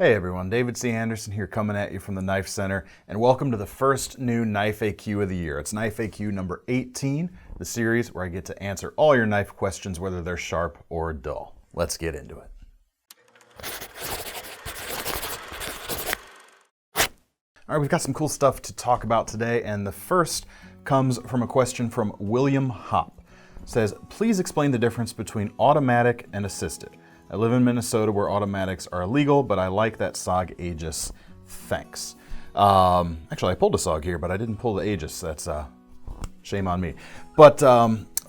Hey everyone, David C. Anderson here coming at you from the Knife Center, and welcome to the first new Knife AQ of the year. It's Knife AQ number 18, the series where I get to answer all your knife questions, whether they're sharp or dull. Let's get into it. All right, we've got some cool stuff to talk about today, and the first comes from a question from William Hopp. It says, please explain the difference between automatic and assisted. I live in Minnesota where automatics are illegal, but I like that SOG Aegis. Thanks. Actually, I pulled a SOG here, but I didn't pull the Aegis. That's shame on me. But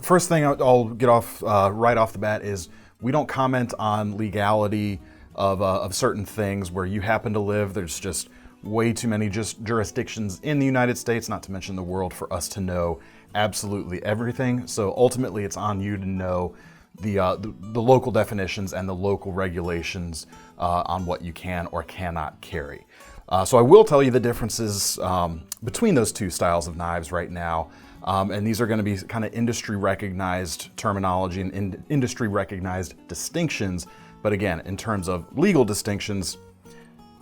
first thing I'll get off right off the bat is we don't comment on legality of certain things where you happen to live. There's just way too many jurisdictions in the United States, not to mention the world, for us to know absolutely everything. So ultimately, it's on you to know the local definitions and the local regulations on what you can or cannot carry. So I will tell you the differences between those two styles of knives right now. And these are going to be kind of industry recognized terminology and industry recognized distinctions. But again, in terms of legal distinctions,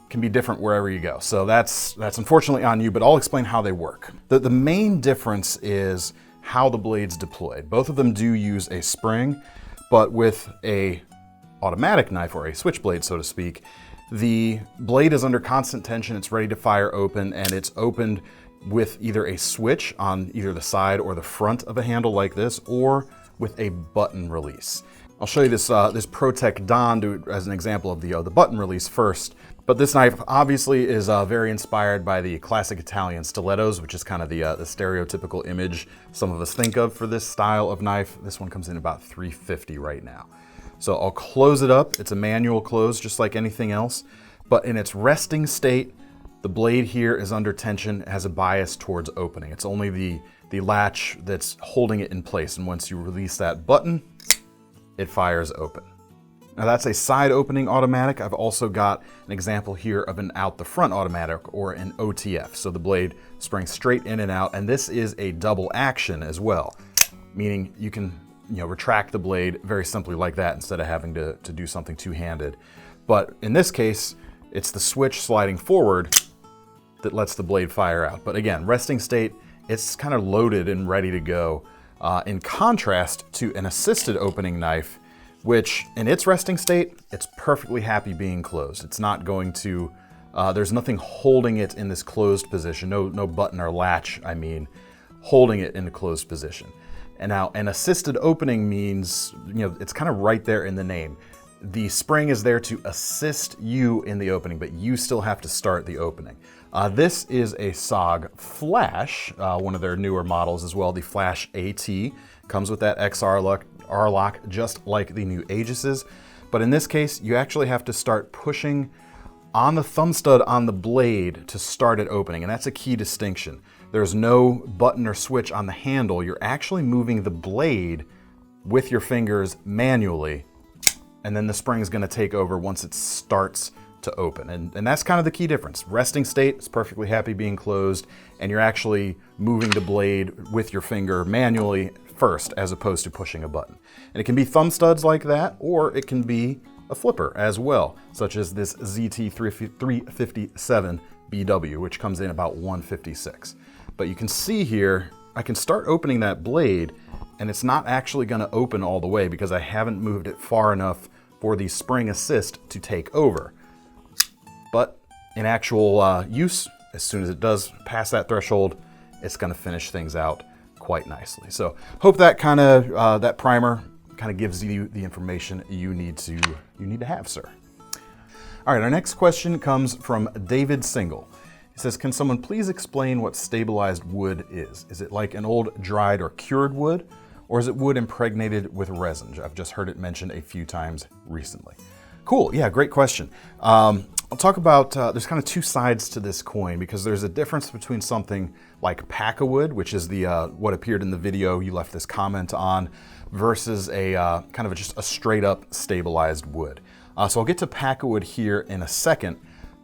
can be different wherever you go. So that's unfortunately on you, but I'll explain how they work. The main difference is how the blade's deployed. Both of them do use a spring, but with a automatic knife, or a switchblade, so to speak, the blade is under constant tension, it's ready to fire open, and it's opened with either a switch on either the side or the front of a handle like this, or with a button release. I'll show you this ProTech Don as an example of the button release first. But this knife obviously is very inspired by the classic Italian stilettos, which is kind of the stereotypical image some of us think of for this style of knife. This one comes in about $350 right now. So I'll close it up. It's a manual close, just like anything else. But in its resting state, the blade here is under tension, has a bias towards opening. It's only the latch that's holding it in place. And once you release that button, it fires open. Now that's a side opening automatic. I've also got an example here of an out the front automatic, or an OTF. So the blade springs straight in and out, and this is a double action as well, meaning you can retract the blade very simply like that instead of having to do something two-handed. But in this case, it's the switch sliding forward that lets the blade fire out. But again, resting state, it's kind of loaded and ready to go. In contrast to an assisted opening knife, which in its resting state, it's perfectly happy being closed. It's not going to, there's nothing holding it in this closed position, no button or latch, holding it in a closed position. And now an assisted opening means, it's kind of right there in the name. The spring is there to assist you in the opening, but you still have to start the opening. This is a SOG Flash, one of their newer models as well, the Flash AT. Comes with that XR lock, just like the new Aegises. But in this case, you actually have to start pushing on the thumb stud on the blade to start it opening, and that's a key distinction. There's no button or switch on the handle. You're actually moving the blade with your fingers manually, and then the spring is going to take over once it starts to open. And that's kind of the key difference. Resting state, it's perfectly happy being closed, and you're actually moving the blade with your finger manually first, as opposed to pushing a button. And it can be thumb studs like that, or it can be a flipper as well, such as this ZT357 BW, which comes in about $156. But you can see here, I can start opening that blade, and it's not actually going to open all the way because I haven't moved it far enough for the spring assist to take over. But in actual use, as soon as it does pass that threshold, it's going to finish things out quite nicely. So hope that that primer kind of gives you the information you need to have, sir. All right, our next question comes from David Single. He says, can someone please explain what stabilized wood is? Is it like an old dried or cured wood, or is it wood impregnated with resin? I've just heard it mentioned a few times recently. Cool, yeah, great question. I'll talk about, there's kind of two sides to this coin, because there's a difference between something like pack-a-wood, which is the what appeared in the video you left this comment on, versus a kind of just a straight up stabilized wood. So I'll get to pack-a-wood here in a second,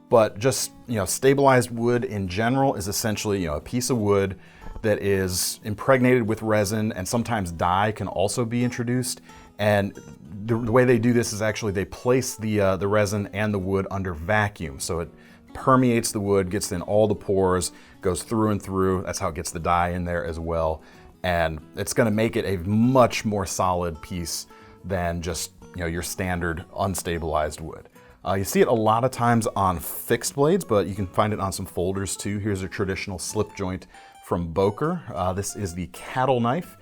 but just, stabilized wood in general is essentially, a piece of wood that is impregnated with resin, and sometimes dye can also be introduced. And the way they do this is actually they place the resin and the wood under vacuum. So it permeates the wood, gets in all the pores, goes through and through. That's how it gets the dye in there as well. And it's gonna make it a much more solid piece than just your standard unstabilized wood. You see it a lot of times on fixed blades, but you can find it on some folders too. Here's a traditional slip joint from Boker. This is the Cattle knife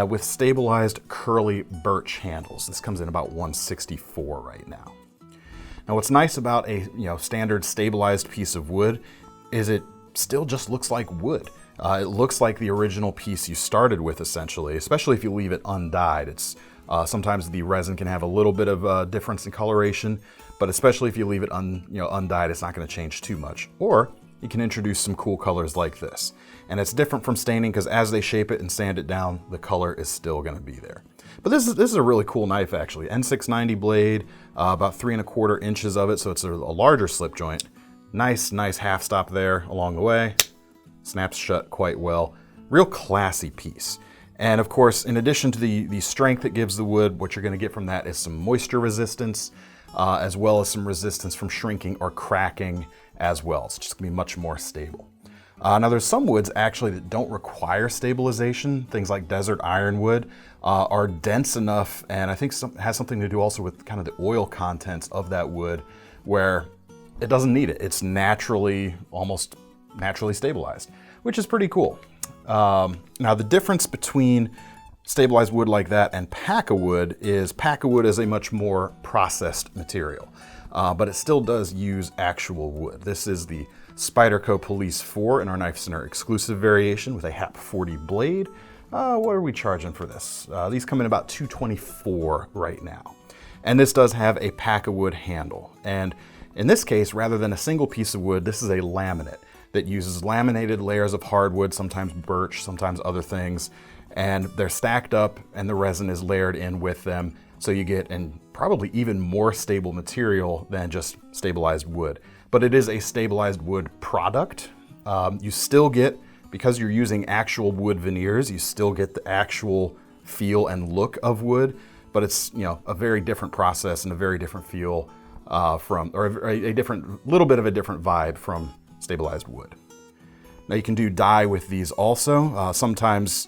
with stabilized curly birch handles. This comes in about $164 right now. Now what's nice about a standard stabilized piece of wood is it still just looks like wood. It looks like the original piece you started with essentially, especially if you leave it undyed. It's sometimes the resin can have a little bit of a difference in coloration, but especially if you leave it undyed, it's not going to change too much. Or you can introduce some cool colors like this. And it's different from staining because as they shape it and sand it down, the color is still going to be there. But this is a really cool knife actually. N690 blade, about 3¼ inches of it, so it's a larger slip joint. Nice half stop there along the way. Snaps shut quite well. Real classy piece. And of course, in addition to the strength it gives the wood, what you're going to get from that is some moisture resistance, as well as some resistance from shrinking or cracking as well. It's just going to be much more stable. Now there's some woods actually that don't require stabilization. Things like desert ironwood are dense enough, and I think has something to do also with kind of the oil contents of that wood, where it doesn't need it. It's almost naturally stabilized, which is pretty cool. Now the difference between stabilized wood like that and Pack-A-Wood is Pack-A-Wood is a much more processed material, but it still does use actual wood. This is the Spyderco Police 4 in our KnifeCenter exclusive variation with a HAP 40 blade. What are we charging for this? These come in about $224 right now. And this does have a Pack-A-Wood handle. And in this case, rather than a single piece of wood, this is a laminate that uses laminated layers of hardwood, sometimes birch, sometimes other things, and they're stacked up and the resin is layered in with them. So you get probably even more stable material than just stabilized wood. But it is a stabilized wood product. You still get, because you're using actual wood veneers, you still get the actual feel and look of wood, but it's a very different process and a very different feel little bit of a different vibe from stabilized wood. Now you can do dye with these also. Sometimes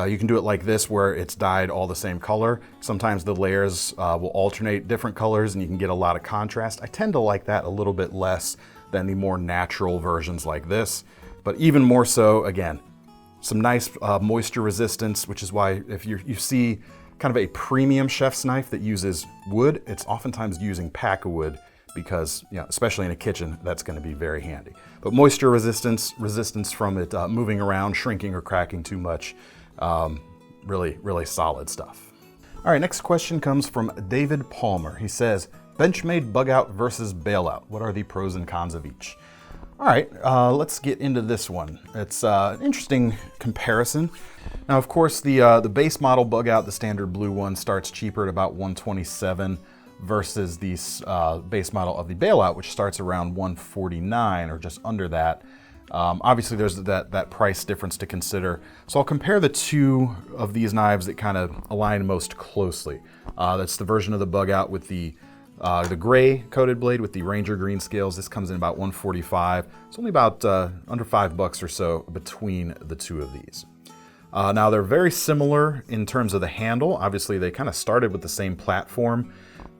you can do it like this where it's dyed all the same color. Sometimes the layers will alternate different colors and you can get a lot of contrast. I tend to like that a little bit less than the more natural versions like this. But even more so, again, some nice moisture resistance, which is why if you see kind of a premium chef's knife that uses wood, it's oftentimes using Pack-A-Wood because, especially in a kitchen, that's going to be very handy. But moisture resistance from it moving around, shrinking or cracking too much, really solid stuff. All right, next question comes from David Palmer. He says, Benchmade Bugout versus Bailout. What are the pros and cons of each? All right, let's get into this one. It's an interesting comparison. Now, of course, the base model Bugout, the standard blue one, starts cheaper at about $127 versus the base model of the Bailout, which starts around $149 or just under that. Obviously, there's that price difference to consider. So I'll compare the two of these knives that kind of align most closely. That's the version of the Bugout with the gray coated blade with the Ranger green scales. This comes in about $145. It's only about under $5 or so between the two of these. Now they're very similar in terms of the handle. Obviously they kind of started with the same platform,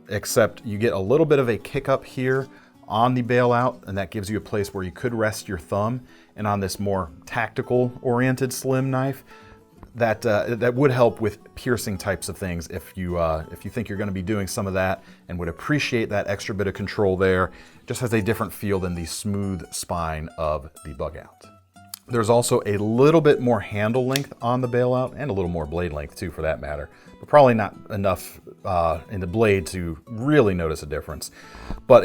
except you get a little bit of a kick up here on the Bailout, and that gives you a place where you could rest your thumb. And on this more tactical oriented slim knife, that would help with piercing types of things if you think you're going to be doing some of that and would appreciate that extra bit of control there. Just has a different feel than the smooth spine of the Bugout. There's also a little bit more handle length on the Bailout and a little more blade length too, for that matter, but probably not enough in the blade to really notice a difference. But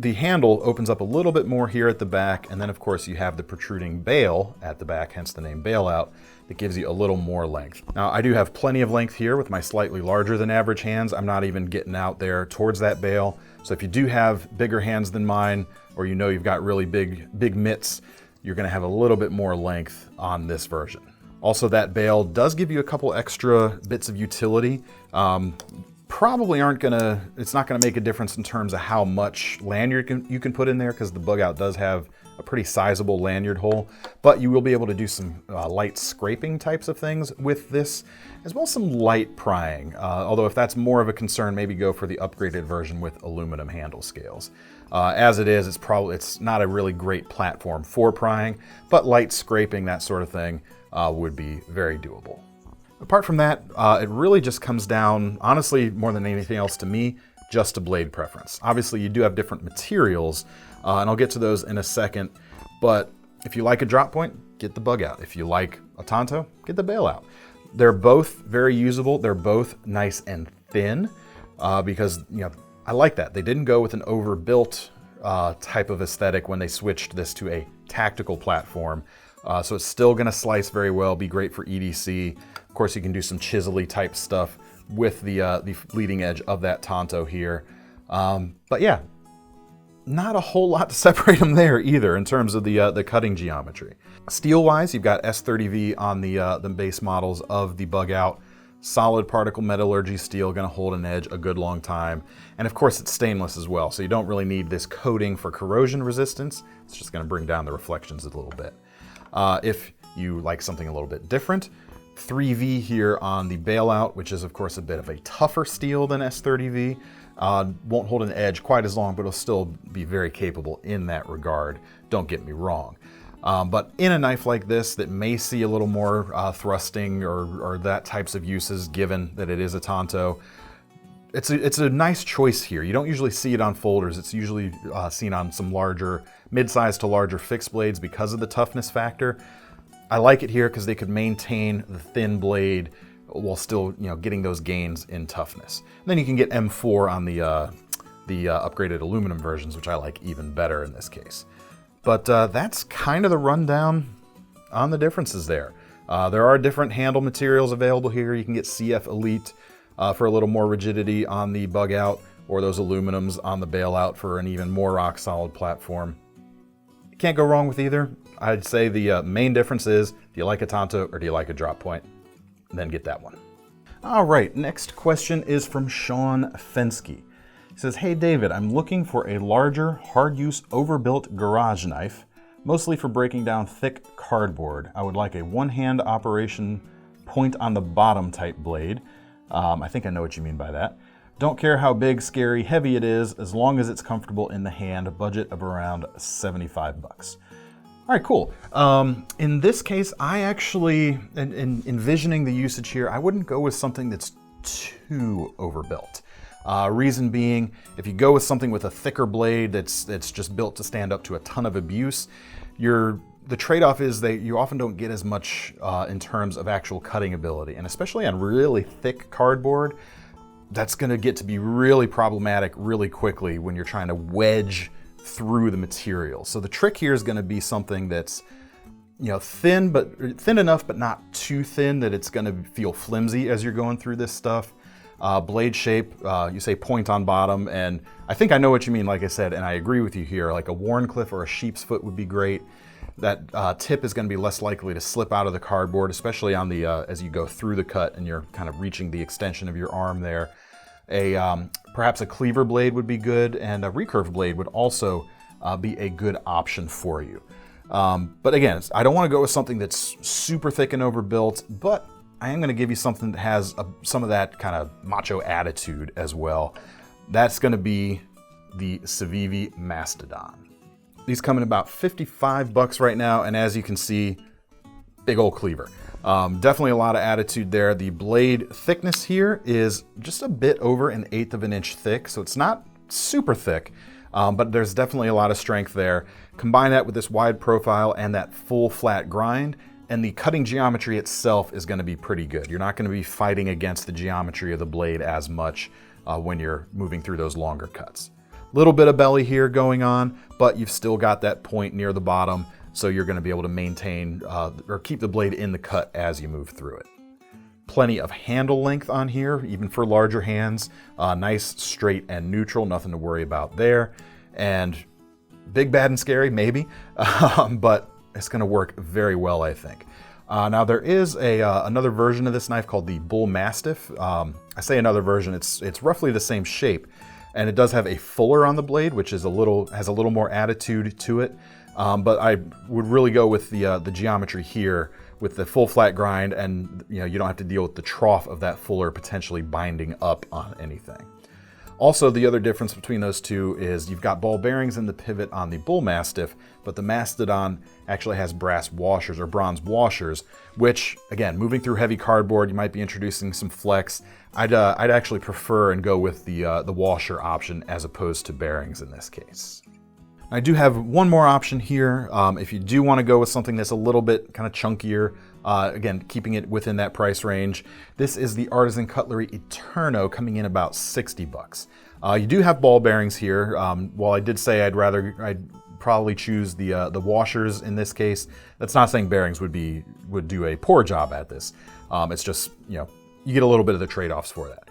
the handle opens up a little bit more here at the back, and then of course you have the protruding bail at the back, hence the name Bailout, that gives you a little more length. Now I do have plenty of length here with my slightly larger than average hands. I'm not even getting out there towards that bail. So if you do have bigger hands than mine, or you've got really big mitts, you're going to have a little bit more length on this version. Also, that bail does give you a couple extra bits of utility. probably aren't gonna, it's not gonna make a difference in terms of how much lanyard you can put in there, because the Bugout does have a pretty sizable lanyard hole, but you will be able to do some light scraping types of things with this, as well as some light prying. Although if that's more of a concern, maybe go for the upgraded version with aluminum handle scales. As it is, it's not a really great platform for prying, but light scraping, that sort of thing, would be very doable. Apart from that, it really just comes down, honestly, more than anything else to me, just a blade preference. Obviously, you do have different materials, and I'll get to those in a second, but if you like a drop point, get the Bugout. If you like a Tanto, get the Bailout. They're both very usable. They're both nice and thin, because, you know, I like that. They didn't go with an overbuilt type of aesthetic when they switched this to a tactical platform. So it's still gonna slice very well, be great for EDC. Of course, you can do some chisel-y type stuff with the leading edge of that Tanto here. But yeah, not a whole lot to separate them there either in terms of the cutting geometry. Steel-wise, you've got S30V on the base models of the Bugout. Solid particle metallurgy steel, gonna hold an edge a good long time. And of course, it's stainless as well, so you don't really need this coating for corrosion resistance. It's just gonna bring down the reflections a little bit. If you like something a little bit different, 3V here on the Bailout, which is of course a bit of a tougher steel than S30V. Won't hold an edge quite as long, but it'll still be very capable in that regard. Don't get me wrong. But in a knife like this that may see a little more thrusting or that types of uses, given that it is a Tanto, it's a nice choice here. You don't usually see it on folders. It's usually seen on some larger, mid-sized to larger fixed blades because of the toughness factor. I like it here because they could maintain the thin blade while still, you know, getting those gains in toughness. And then you can get M4 on the upgraded aluminum versions, which I like even better in this case. But that's kind of the rundown on the differences there. There are different handle materials available here. You can get CF Elite for a little more rigidity on the Bugout, or those aluminums on the Bailout for an even more rock solid platform. You can't go wrong with either. I'd say the main difference is, do you like a Tanto or do you like a drop point? Then get that one. All right, next question is from Sean Fensky. He says, hey David, I'm looking for a larger, hard-use, overbuilt garage knife, mostly for breaking down thick cardboard. I would like a one-hand operation, point on the bottom type blade. I think I know what you mean by that. Don't care how big, scary, heavy it is, as long as it's comfortable in the hand, budget of around 75 bucks. All right, cool. In this case, I actually, in envisioning the usage here, I wouldn't go with something that's too overbuilt. Reason being, if you go with something with a thicker blade that's just built to stand up to a ton of abuse, the trade-off is that you often don't get as much in terms of actual cutting ability. And especially on really thick cardboard, that's gonna get to be really problematic really quickly when you're trying to wedge through the material. So the trick here is gonna be something that's, you know, thin enough, but not too thin that it's gonna feel flimsy as you're going through this stuff. Blade shape, you say point on bottom, and I think I know what you mean, like I said, and I agree with you here. Like a Wharncliffe or a sheep's foot would be great. That tip is going to be less likely to slip out of the cardboard, especially on the as you go through the cut and you're kind of reaching the extension of your arm there. Perhaps a cleaver blade would be good, and a recurve blade would also be a good option for you. But again, I don't want to go with something that's super thick and overbuilt, but I am going to give you something that has some of that kind of macho attitude as well. That's going to be the Civivi Mastodon. These come in about 55 bucks right now, and as you can see, big old cleaver. Definitely a lot of attitude there. The blade thickness here is just a bit over 1/8 of an inch thick, so it's not super thick, but there's definitely a lot of strength there. Combine that with this wide profile and that full flat grind, and the cutting geometry itself is going to be pretty good. You're not going to be fighting against the geometry of the blade as much when you're moving through those longer cuts. Little bit of belly here going on, but you've still got that point near the bottom, so you're going to be able to maintain or keep the blade in the cut as you move through it. Plenty of handle length on here, even for larger hands. Nice, straight, and neutral, nothing to worry about there. And big, bad, and scary, maybe, but it's going to work very well, I think. Now there is another version of this knife called the Bull Mastiff. I say another version, it's roughly the same shape, and it does have a fuller on the blade, which is has a little more attitude to it. But I would really go with the geometry here with the full flat grind, and you don't have to deal with the trough of that fuller potentially binding up on anything. Also, the other difference between those two is you've got ball bearings in the pivot on the Bull Mastiff, but the Mastodon actually has brass washers or bronze washers, which, again, moving through heavy cardboard, you might be introducing some flex. I'd actually prefer and go with the washer option as opposed to bearings in this case. I do have one more option here. If you do want to go with something that's a little bit kind of chunkier, again, keeping it within that price range, this is the Artisan Cutlery Eterno, coming in about 60 bucks. You do have ball bearings here. While I did say I'd probably choose the washers in this case, that's not saying bearings would do a poor job at this. It's just, you get a little bit of the trade-offs for that.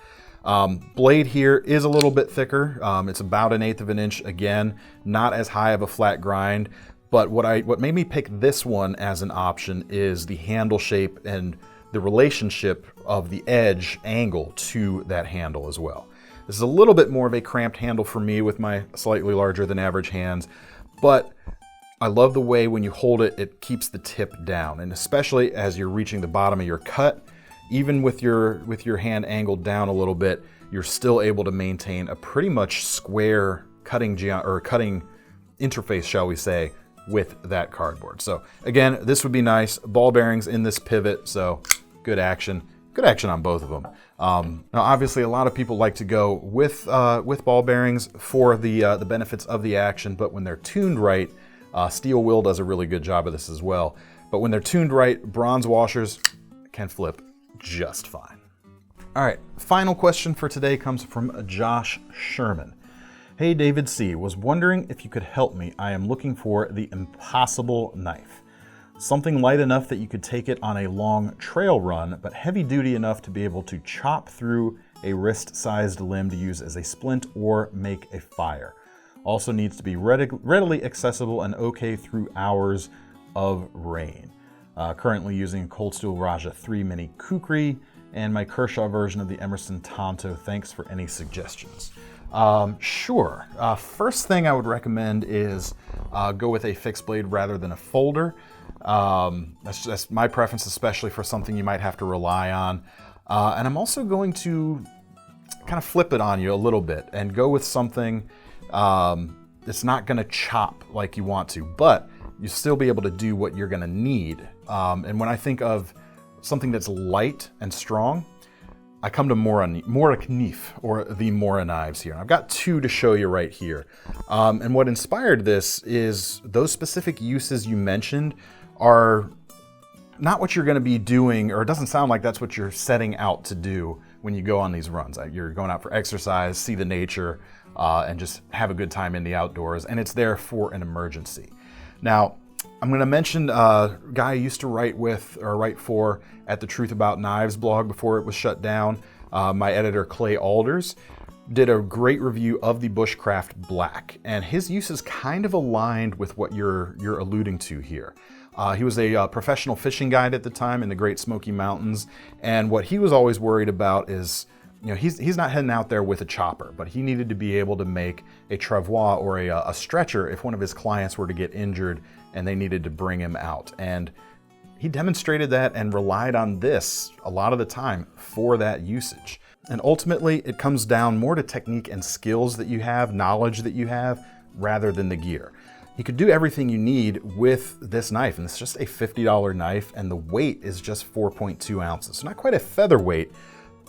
Blade here is a little bit thicker. It's about 1/8 of an inch. Again, not as high of a flat grind, but what made me pick this one as an option is the handle shape and the relationship of the edge angle to that handle as well. This is a little bit more of a cramped handle for me with my slightly larger than average hands, but I love the way when you hold it, it keeps the tip down, and especially as you're reaching the bottom of your cut, even with your hand angled down a little bit, you're still able to maintain a pretty much square cutting interface, shall we say, with that cardboard. So again, this would be nice. Ball bearings in this pivot, so good action on both of them. Now, obviously, a lot of people like to go with ball bearings for the benefits of the action, but when they're tuned right, Steel Will does a really good job of this as well. But when they're tuned right, bronze washers can flip just fine. All right, final question for today comes from Josh Sherman. Hey David C, was wondering if you could help me. I am looking for the Impossible knife. Something light enough that you could take it on a long trail run, but heavy duty enough to be able to chop through a wrist-sized limb to use as a splint or make a fire. Also needs to be readily accessible and okay through hours of rain. Currently using Cold Steel Raja 3 Mini Kukri and my Kershaw version of the Emerson Tonto. Thanks for any suggestions. Sure. First thing I would recommend is go with a fixed blade rather than a folder. That's my preference, especially for something you might have to rely on. And I'm also going to kind of flip it on you a little bit and go with something that's not going to chop like you want to, but you'll still be able to do what you're going to need. And when I think of something that's light and strong, I come to Mora Knif, or the Mora knives here. I've got two to show you right here. And what inspired this is those specific uses you mentioned are not what you're going to be doing, or it doesn't sound like that's what you're setting out to do when you go on these runs. You're going out for exercise, see the nature, and just have a good time in the outdoors, and it's there for an emergency. Now, I'm going to mention a guy I used to write for at the Truth About Knives blog before it was shut down. My editor, Clay Alders, did a great review of the Bushcraft Black, and his use is kind of aligned with what you're alluding to here. He was a professional fishing guide at the time in the Great Smoky Mountains, and what he was always worried about is, he's not heading out there with a chopper, but he needed to be able to make a travois or a stretcher if one of his clients were to get injured and they needed to bring him out. And he demonstrated that and relied on this a lot of the time for that usage. And ultimately, it comes down more to technique and skills that you have, knowledge that you have, rather than the gear. You could do everything you need with this knife, and it's just a $50 knife, and the weight is just 4.2 ounces. So not quite a featherweight,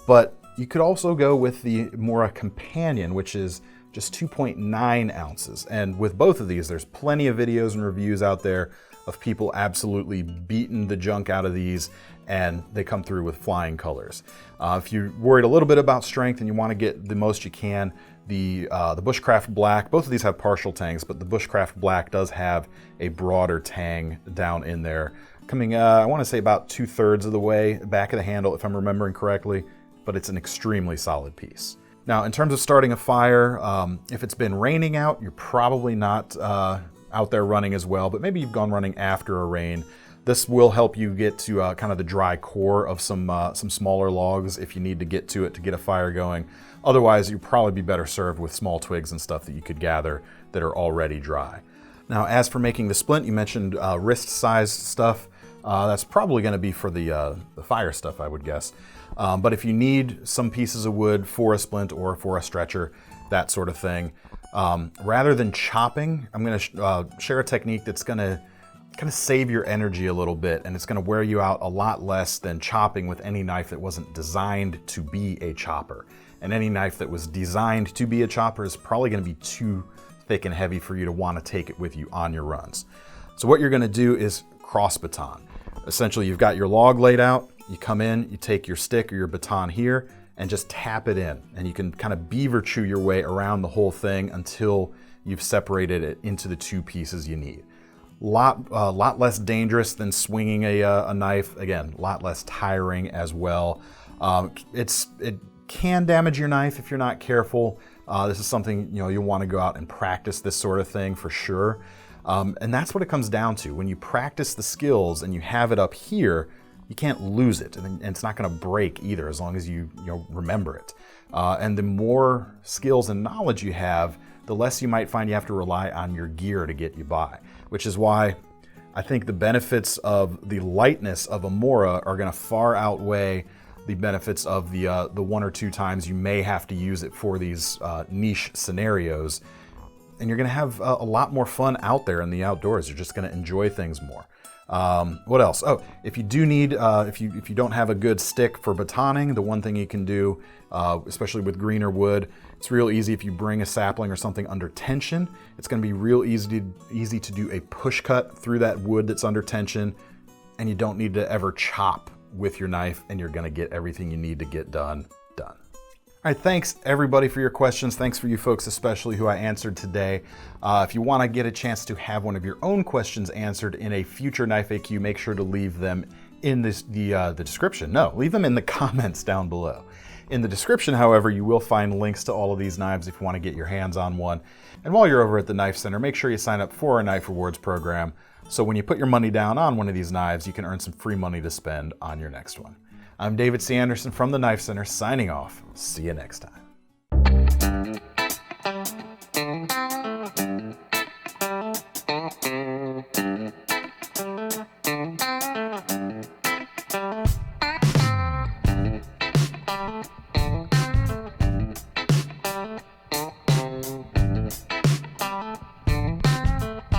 but you could also go with the Mora Companion, which is just 2.9 ounces. And with both of these, there's plenty of videos and reviews out there of people absolutely beating the junk out of these, and they come through with flying colors. If you're worried a little bit about strength and you want to get the most you can, the Bushcraft Black, both of these have partial tangs, but the Bushcraft Black does have a broader tang down in there, coming, I want to say about 2/3 of the way back of the handle, if I'm remembering correctly, but it's an extremely solid piece. Now, in terms of starting a fire, if it's been raining out, you're probably not out there running as well, but maybe you've gone running after a rain. This will help you get to kind of the dry core of some smaller logs if you need to get to it to get a fire going. Otherwise, you'd probably be better served with small twigs and stuff that you could gather that are already dry. Now, as for making the splint, you mentioned wrist-sized stuff. That's probably going to be for the fire stuff, I would guess. But if you need some pieces of wood for a splint or for a stretcher, that sort of thing, rather than chopping, I'm going to share a technique that's going to kind of save your energy a little bit, and it's going to wear you out a lot less than chopping with any knife that wasn't designed to be a chopper. And any knife that was designed to be a chopper is probably going to be too thick and heavy for you to want to take it with you on your runs. So what you're going to do is cross baton. Essentially, you've got your log laid out, you come in, you take your stick or your baton here and just tap it in, and you can kind of beaver chew your way around the whole thing until you've separated it into the two pieces you need. Lot less dangerous than swinging a knife. Again, a lot less tiring as well. It can damage your knife if you're not careful. This is something you'll want to go out and practice this sort of thing for sure. And that's what it comes down to. When you practice the skills and you have it up here, you can't lose it, and it's not going to break either as long as you remember it. And the more skills and knowledge you have, the less you might find you have to rely on your gear to get you by, which is why I think the benefits of the lightness of a Mora are going to far outweigh the benefits of the one or two times you may have to use it for these niche scenarios. And you're going to have a lot more fun out there in the outdoors. You're just going to enjoy things more. What else? Oh, if you do need, if you don't have a good stick for batoning, the one thing you can do, especially with greener wood, it's real easy if you bring a sapling or something under tension. It's going to be real easy to do a push cut through that wood that's under tension, and you don't need to ever chop with your knife, and you're going to get everything you need to get done. All right, thanks everybody for your questions. Thanks for you folks especially who I answered today. If you want to get a chance to have one of your own questions answered in a future Knife AQ, make sure to leave them in the description. No, leave them in the comments down below. In the description, however, you will find links to all of these knives if you want to get your hands on one. And while you're over at the KnifeCenter, make sure you sign up for our Knife Rewards program, so when you put your money down on one of these knives, you can earn some free money to spend on your next one. I'm David C. Anderson from the KnifeCenter, signing off. See you next time.